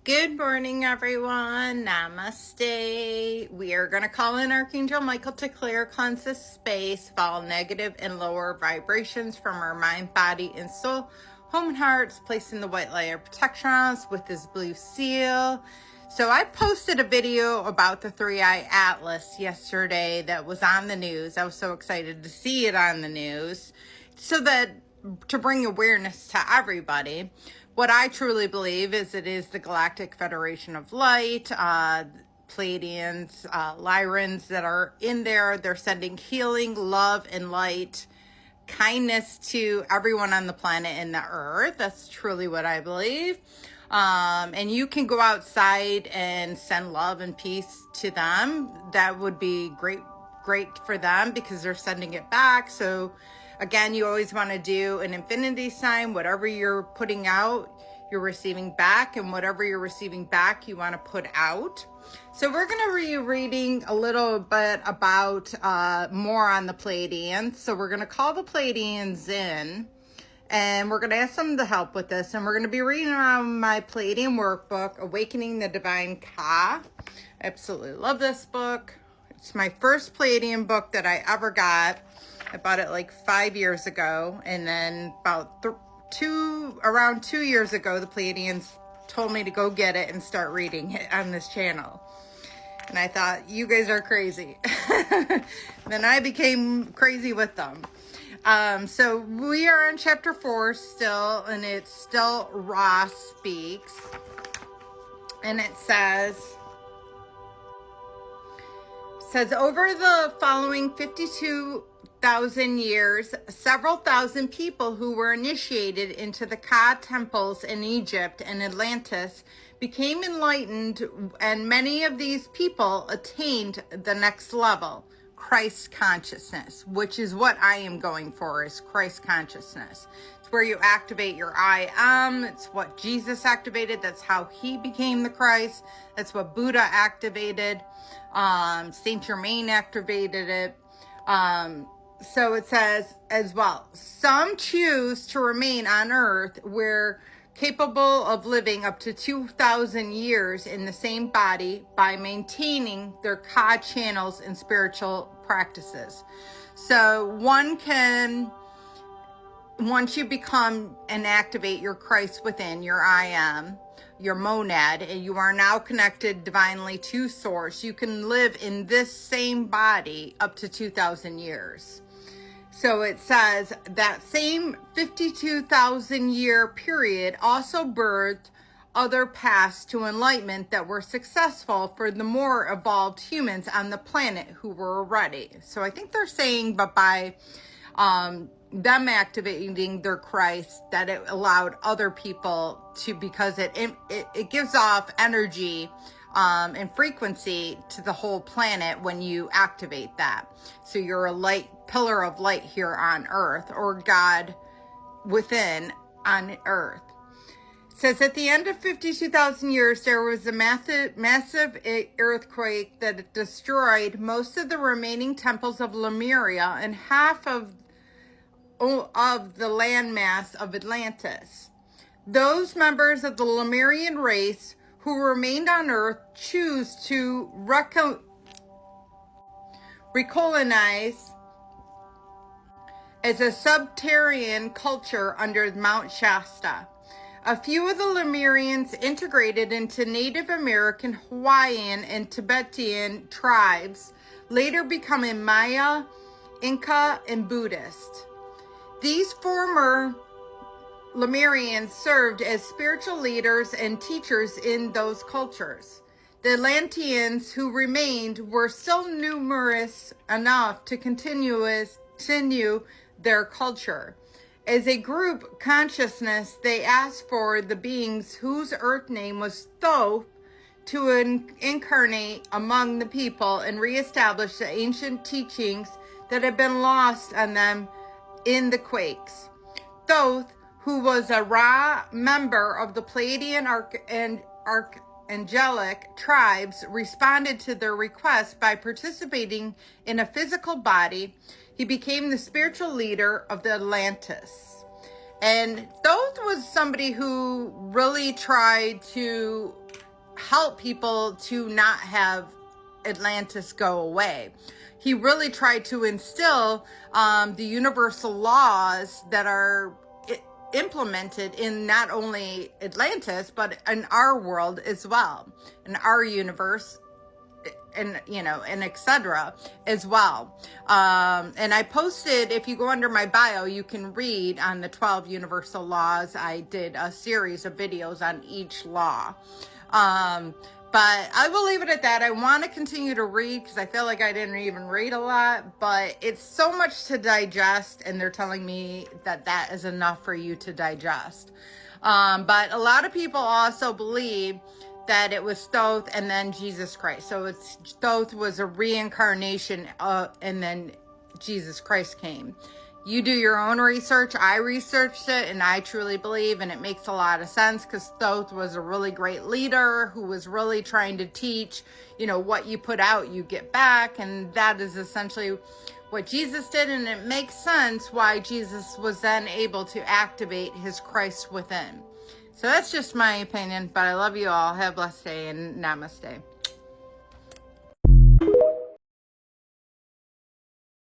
Good morning, everyone. Namaste. We are going to call in Archangel Michael to clear, cleanse this space, follow negative and lower vibrations from our mind, body, and soul, home and hearts, placing the white light of protection on us with this blue seal. So I posted a video about the three-eye atlas yesterday that was on the news. I was so excited to see it on the news so that to bring awareness to everybody. What I truly believe is it is the Galactic Federation of Light, Pleiadians, Lyrans that are in there. They're sending healing, love, and light, kindness to everyone on the planet and the earth. That's truly what I believe. And you can go outside and send love and peace to them. That would be great for them because they're sending it back. So again, you always want to do an infinity sign. Whatever you're putting out, you're receiving back, and whatever you're receiving back, you want to put out. So we're going to be reading a little bit about more on the Pleiadians. So we're going to call the Pleiadians in, and we're going to ask them to help with this. And we're going to be reading on my Pleiadian workbook, Awakening the Divine Ka. I absolutely love this book. It's my first Pleiadian book that I ever got. I bought it like 5 years ago, and then about around 2 years ago, the Pleiadians told me to go get it and start reading it on this channel. And I thought, you guys are crazy. Then I became crazy with them. So we are on chapter 4 still, and it's still Ra Speaks. And it says, over the following 52,000 years, several thousand people who were initiated into the Ka temples in Egypt and Atlantis became enlightened, and many of these people attained the next level, Christ consciousness, which is what I am going for, is Christ consciousness. It's where you activate your I am. It's what Jesus activated. That's how he became the Christ. That's what Buddha activated. Saint Germain activated it. So it says as well, some choose to remain on earth where capable of living up to 2,000 years in the same body by maintaining their Ka channels and spiritual practices. So once you become and activate your Christ within, your I am, your monad, and you are now connected divinely to source, you can live in this same body up to 2,000 years. So it says that same 52,000 year period also birthed other paths to enlightenment that were successful for the more evolved humans on the planet who were ready. So I think they're saying, but by them activating their Christ, that it allowed other people to, because it gives off energy and frequency to the whole planet when you activate that. So you're a light pillar of light here on earth, or God within on earth. It says at the end of 52,000 years, there was a massive earthquake that destroyed most of the remaining temples of Lemuria and half of the landmass of Atlantis. Those members of the Lemurian race who remained on Earth choose to recolonize as a subterranean culture under Mount Shasta. A few of the Lemurians integrated into Native American, Hawaiian, and Tibetan tribes, later becoming Maya, Inca, and Buddhist. These former Lemurians served as spiritual leaders and teachers in those cultures. The Atlanteans who remained were still numerous enough to continue their culture. As a group consciousness, they asked for the beings whose earth name was Thoth to incarnate among the people and reestablish the ancient teachings that had been lost on them in the quakes. Thoth, who was a Ra member of the Pleiadian angelic tribes, responded to their request by participating in a physical body. He became the spiritual leader of the Atlantis. And Thoth was somebody who really tried to help people to not have Atlantis go away. He really tried to instill the universal laws that are implemented in not only Atlantis, but in our world as well, in our universe, and and etc. as well. And I posted, if you go under my bio, you can read on the 12 universal laws. I did a series of videos on each law. But I will leave it at that. I want to continue to read because I feel like I didn't even read a lot, but it's so much to digest, and they're telling me that that is enough for you to digest. But a lot of people also believe that it was Thoth and then Jesus Christ. So Thoth was a reincarnation, and then Jesus Christ came. You do your own research. I researched it, and I truly believe, and it makes a lot of sense, because Thoth was a really great leader who was really trying to teach, what you put out, you get back. And that is essentially what Jesus did. And it makes sense why Jesus was then able to activate his Christ within. So that's just my opinion, but I love you all. Have a blessed day, and namaste.